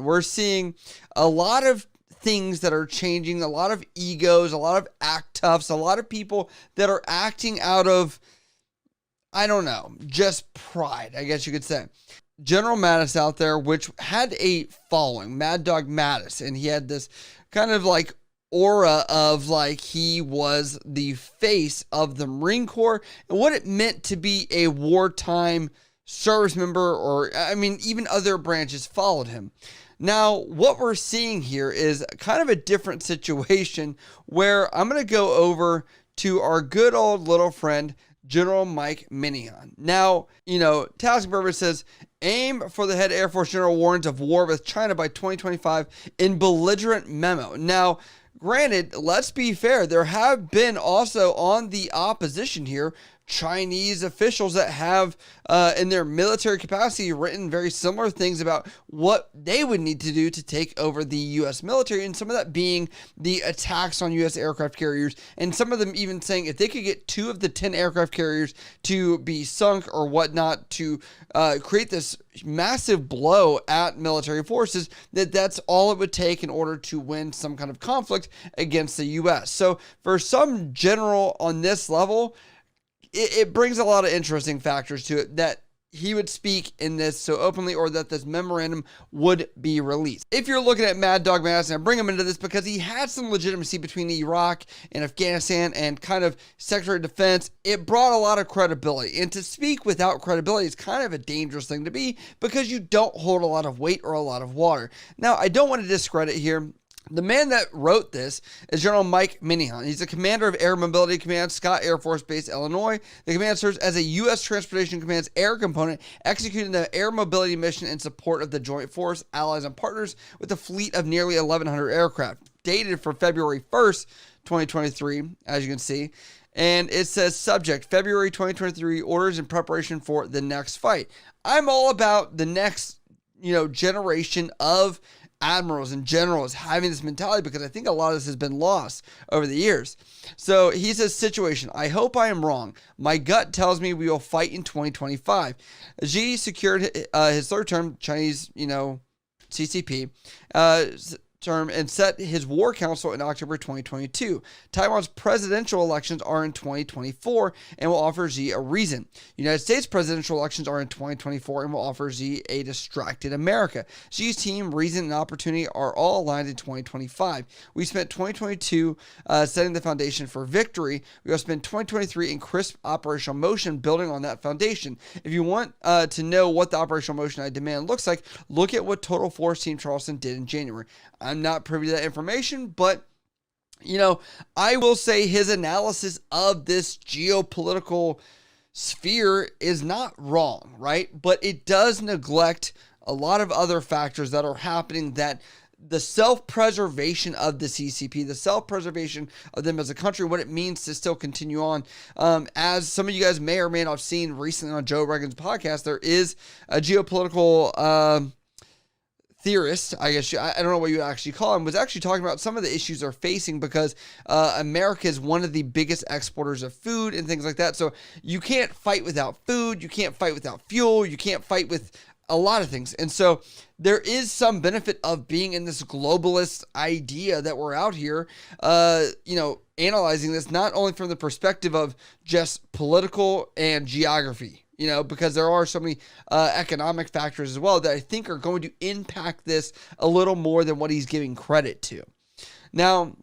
We're seeing a lot of things that are changing, a lot of egos, a lot of act toughs, a lot of people that are acting out of, I don't know, just pride, I guess you could say. General Mattis out there, which had a following, Mad Dog Mattis, and he had this kind of like aura of like he was the face of the Marine Corps and what it meant to be a wartime service member, or I mean, even other branches followed him. Now, what we're seeing here is kind of a different situation where I'm going to go over to our good old little friend, General Mike Minihan. Now, Task Purpose says, aim for the head Air Force general warns of war with China by 2025 in belligerent memo. Now, granted, let's be fair, there have been also on the opposition here Chinese officials that have in their military capacity written very similar things about what they would need to do to take over the U.S. military, and some of that being the attacks on U.S. aircraft carriers, and some of them even saying if they could get 2 of the 10 aircraft carriers to be sunk or whatnot to create this massive blow at military forces, that's all it would take in order to win some kind of conflict against the U.S. So for some general on this level, it brings a lot of interesting factors to it that he would speak in this so openly, or that this memorandum would be released. If you're looking at Mad Dog Madison, I bring him into this because he had some legitimacy between Iraq and Afghanistan and kind of Secretary of Defense. It brought a lot of credibility, and to speak without credibility is kind of a dangerous thing to be because you don't hold a lot of weight or a lot of water. Now, I don't want to discredit here. The man that wrote this is General Mike Minihan. He's the commander of Air Mobility Command, Scott Air Force Base, Illinois. The command serves as a U.S. Transportation Command's air component, executing the air mobility mission in support of the Joint Force, allies, and partners with a fleet of nearly 1,100 aircraft. Dated for February 1st, 2023, as you can see. And it says, subject, February 2023, orders in preparation for the next fight. I'm all about the next, generation of admirals and generals having this mentality, because I think a lot of this has been lost over the years. So he says, situation, I hope I am wrong. My gut tells me we will fight in 2025. Xi secured his third term, Chinese, CCP, term, and set his war council in October 2022. Taiwan's presidential elections are in 2024 and will offer Xi a reason. United States presidential elections are in 2024 and will offer Xi a distracted America. Xi's team, reason, and opportunity are all aligned in 2025. We spent 2022 setting the foundation for victory. We will spend 2023 in crisp operational motion building on that foundation. If you want to know what the operational motion I demand looks like, look at what Total Force Team Charleston did in January. I'm not privy to that information, but, I will say his analysis of this geopolitical sphere is not wrong, right? But it does neglect a lot of other factors that are happening, that the self-preservation of the CCP, the self-preservation of them as a country, what it means to still continue on. As some of you guys may or may not have seen recently on Joe Rogan's podcast, there is a geopolitical theorist, I guess, I don't know what you actually call him, was actually talking about some of the issues they're facing because America is one of the biggest exporters of food and things like that. So you can't fight without food. You can't fight without fuel. You can't fight with a lot of things. And so there is some benefit of being in this globalist idea that we're out here, analyzing this not only from the perspective of just political and geography, because there are so many economic factors as well that I think are going to impact this a little more than what he's giving credit to. Now,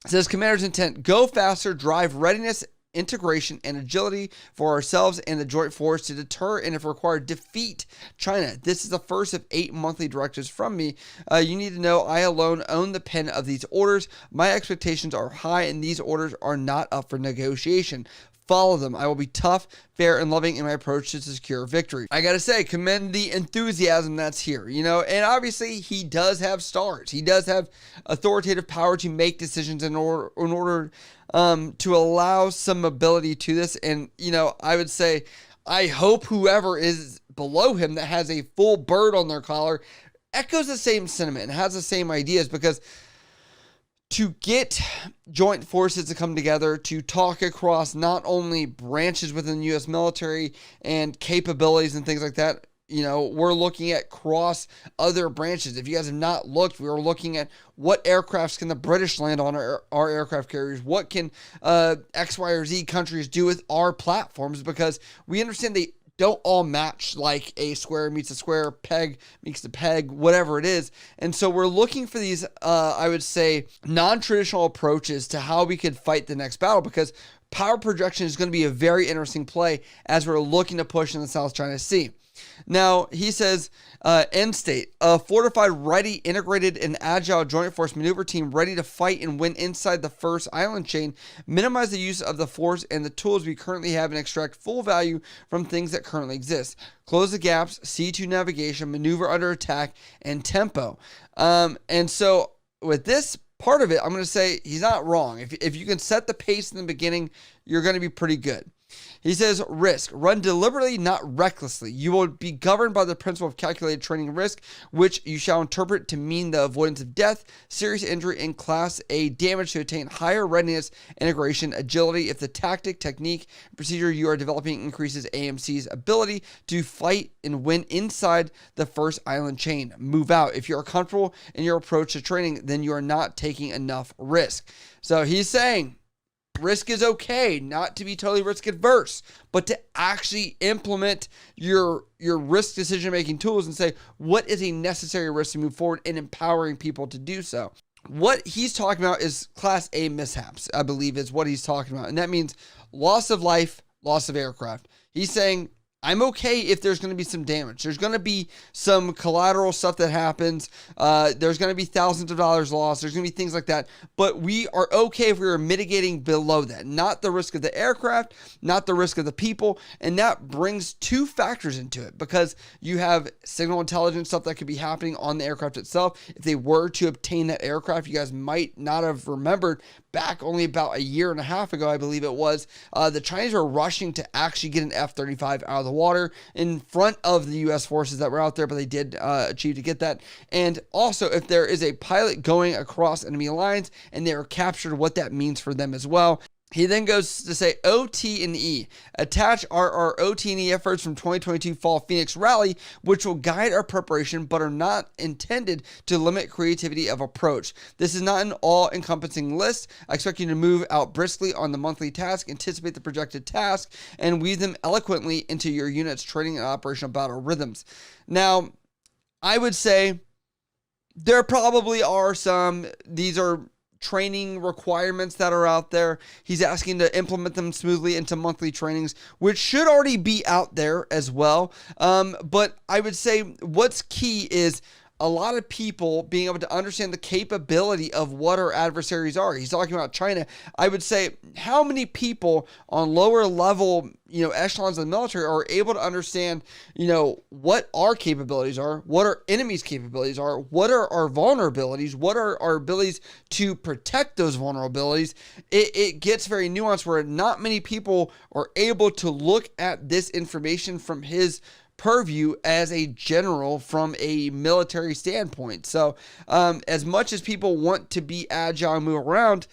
it says, Commander's intent, go faster, drive readiness, integration, and agility for ourselves and the joint force to deter and, if required, defeat China. This is the first of 8 monthly directives from me. You need to know I alone own the pen of these orders. My expectations are high, and these orders are not up for negotiation. Follow them. I will be tough, fair, and loving in my approach to secure victory. I gotta say, commend the enthusiasm that's here, and obviously he does have stars. He does have authoritative power to make decisions in order to allow some ability to this. And, I would say, I hope whoever is below him that has a full bird on their collar echoes the same sentiment and has the same ideas, because to get joint forces to come together to talk across not only branches within the U.S. military and capabilities and things like that, we're looking at cross other branches. If you guys have not looked, we were looking at what aircrafts can the British land on our aircraft carriers? What can X, Y, or Z countries do with our platforms? Because we understand they don't all match, like a square meets a square, peg meets a peg, whatever it is. And so we're looking for these, I would say, non-traditional approaches to how we could fight the next battle, because power projection is going to be a very interesting play as we're looking to push in the South China Sea. Now, he says, end state, a fortified, ready, integrated, and agile joint force maneuver team ready to fight and win inside the first island chain, minimize the use of the force and the tools we currently have, and extract full value from things that currently exist. Close the gaps, C2 navigation, maneuver under attack, and tempo. And so with this part of it, I'm going to say he's not wrong. If you can set the pace in the beginning, you're going to be pretty good. He says, risk. Run deliberately, not recklessly. You will be governed by the principle of calculated training risk, which you shall interpret to mean the avoidance of death, serious injury, and Class A damage to attain higher readiness, integration, agility. If the tactic, technique, and procedure you are developing increases AMC's ability to fight and win inside the first island chain, move out. If you are comfortable in your approach to training, then you are not taking enough risk. So he's saying, risk is okay, not to be totally risk adverse, but to actually implement your risk decision-making tools and say, what is a necessary risk to move forward, and empowering people to do so. What he's talking about is Class A mishaps, I believe is what he's talking about. And that means loss of life, loss of aircraft. He's saying, I'm okay if there's going to be some damage. There's going to be some collateral stuff that happens. There's going to be thousands of dollars lost. There's going to be things like that. But we are okay if we are mitigating below that. Not the risk of the aircraft, not the risk of the people. And that brings two factors into it, because you have signal intelligence stuff that could be happening on the aircraft itself. If they were to obtain that aircraft, you guys might not have remembered back only about a year and a half ago, I believe it was, the Chinese were rushing to actually get an F-35 out of the water in front of the U.S. forces that were out there, but they did achieve to get that. And also, if there is a pilot going across enemy lines and they are captured, what that means for them as well. He then goes to say OT and E. Attach our OT and E efforts from 2022 Fall Phoenix Rally, which will guide our preparation, but are not intended to limit creativity of approach. This is not an all-encompassing list. I expect you to move out briskly on the monthly task, anticipate the projected task, and weave them eloquently into your unit's training and operational battle rhythms. Now, I would say there probably are these are training requirements that are out there. He's asking to implement them smoothly into monthly trainings, which should already be out there as well. But I would say what's key is a lot of people being able to understand the capability of what our adversaries are. He's talking about China. I would say, how many people on lower level, echelons of the military are able to understand, what our capabilities are, what our enemy's capabilities are, what are our vulnerabilities, what are our abilities to protect those vulnerabilities. It gets very nuanced, where not many people are able to look at this information from his purview as a general from a military standpoint. So as much as people want to be agile and move around,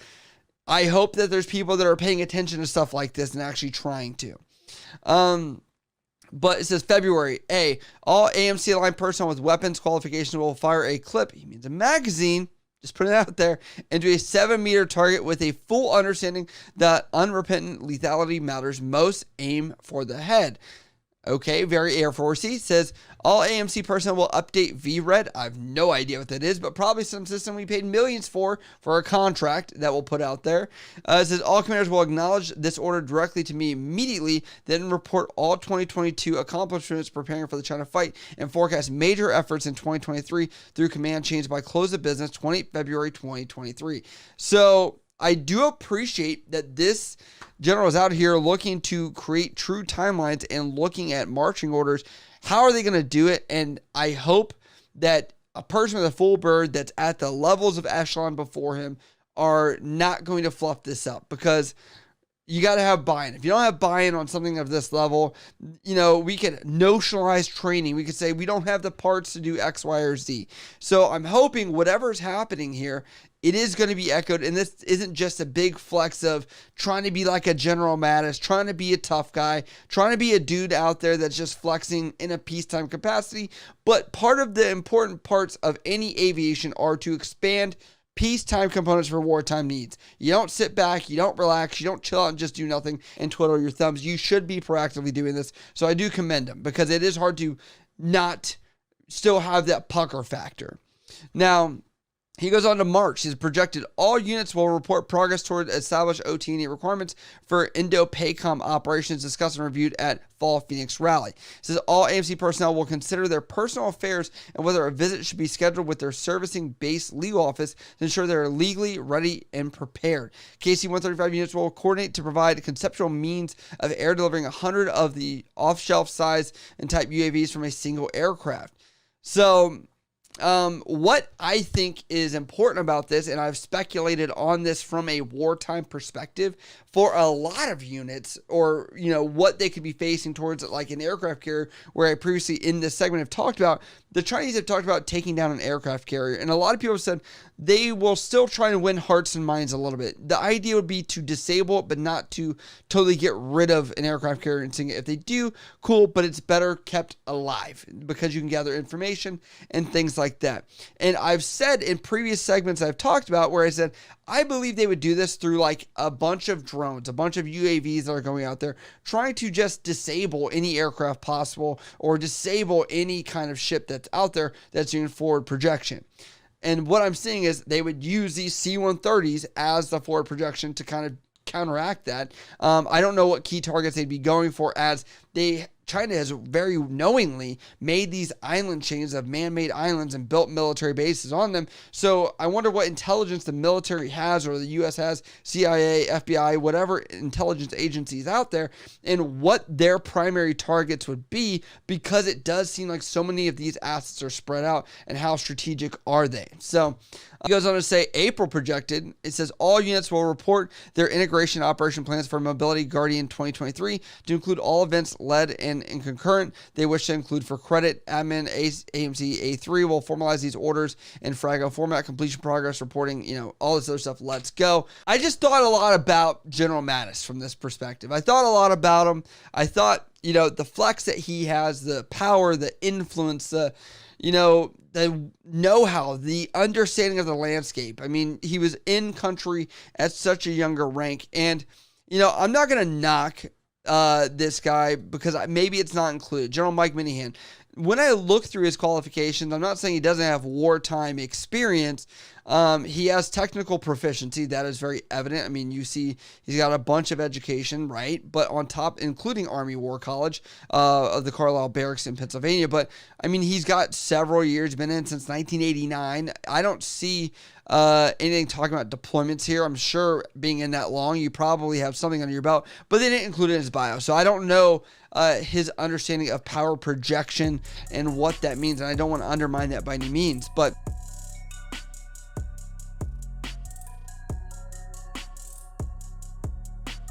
I hope that there's people that are paying attention to stuff like this and actually trying to. But it says February, all AMC aligned personnel with weapons qualifications will fire a clip, he means a magazine, just put it out there, into a 7-meter target with a full understanding that unrepentant lethality matters most. Aim for the head. Okay, very Air Force-y. Says, all AMC personnel will update VRED. I have no idea what that is, but probably some system we paid millions for a contract that we'll put out there. It says, all commanders will acknowledge this order directly to me immediately, then report all 2022 accomplishments preparing for the China fight, and forecast major efforts in 2023 through command change by close of business 20 February 2023. So I do appreciate that this general is out here looking to create true timelines and looking at marching orders. How are they going to do it? And I hope that a person with a full bird that's at the levels of echelon before him are not going to fluff this up, because you got to have buy-in. If you don't have buy-in on something of this level, we can notionalize training. We could say we don't have the parts to do X, Y, or Z. So I'm hoping whatever's happening here, it is going to be echoed. And this isn't just a big flex of trying to be like a General Mattis, trying to be a tough guy, trying to be a dude out there that's just flexing in a peacetime capacity. But part of the important parts of any aviation are to expand peacetime components for wartime needs. You don't sit back, you don't relax, you don't chill out and just do nothing and twiddle your thumbs. You should be proactively doing this. So I do commend them, because it is hard to not still have that pucker factor. Now, he goes on to March. He's projected all units will report progress toward established OT&E requirements for Indo-PACOM operations discussed and reviewed at Fall Phoenix Rally. He says all AMC personnel will consider their personal affairs and whether a visit should be scheduled with their servicing base legal office to ensure they are legally ready and prepared. KC-135 units will coordinate to provide conceptual means of air delivering 100 of the off-shelf size and type UAVs from a single aircraft. So, what I think is important about this, and I've speculated on this from a wartime perspective, for a lot of units, or, what they could be facing towards like an aircraft carrier, where I previously in this segment have talked about, the Chinese have talked about taking down an aircraft carrier. And a lot of people have said they will still try to win hearts and minds a little bit. The idea would be to disable it, but not to totally get rid of an aircraft carrier and sink it. If they do, cool, but it's better kept alive because you can gather information and things like that. And I've said in previous segments I've talked about where I said, I believe they would do this through like a bunch of drones, a bunch of UAVs that are going out there, trying to just disable any aircraft possible or disable any kind of ship that's out there that's doing forward projection. And what I'm seeing is they would use these C-130s as the forward projection to kind of counteract that. I don't know what key targets they'd be going for, as China has very knowingly made these island chains of man-made islands and built military bases on them. So I wonder what intelligence the military has, or the U.S. has, CIA, FBI, whatever intelligence agencies out there, and what their primary targets would be, because it does seem like so many of these assets are spread out, and how strategic are they? So he goes on to say, April projected, it says all units will report their integration operation plans for Mobility Guardian 2023 to include all events led and concurrent they wish to include for credit. Admin AMC A3 will formalize these orders in Frago format, completion progress reporting, all this other stuff. Let's go. I just thought a lot about General Mattis from this perspective. I thought a lot about him. I thought, the flex that he has, the power, the influence, the know-how, the understanding of the landscape. I mean, he was in country at such a younger rank. And, I'm not going to knock this guy because maybe it's not included. General Mike Minihan. When I look through his qualifications, I'm not saying he doesn't have wartime experience. He has technical proficiency. That is very evident. I mean, you see he's got a bunch of education, right? But on top, including Army War College of the Carlisle Barracks in Pennsylvania. But, I mean, he's got several years, been in since 1989. I don't see anything talking about deployments here. I'm sure being in that long, you probably have something under your belt. But they didn't include it in his bio. So I don't know his understanding of power projection and what that means. And I don't want to undermine that by any means. But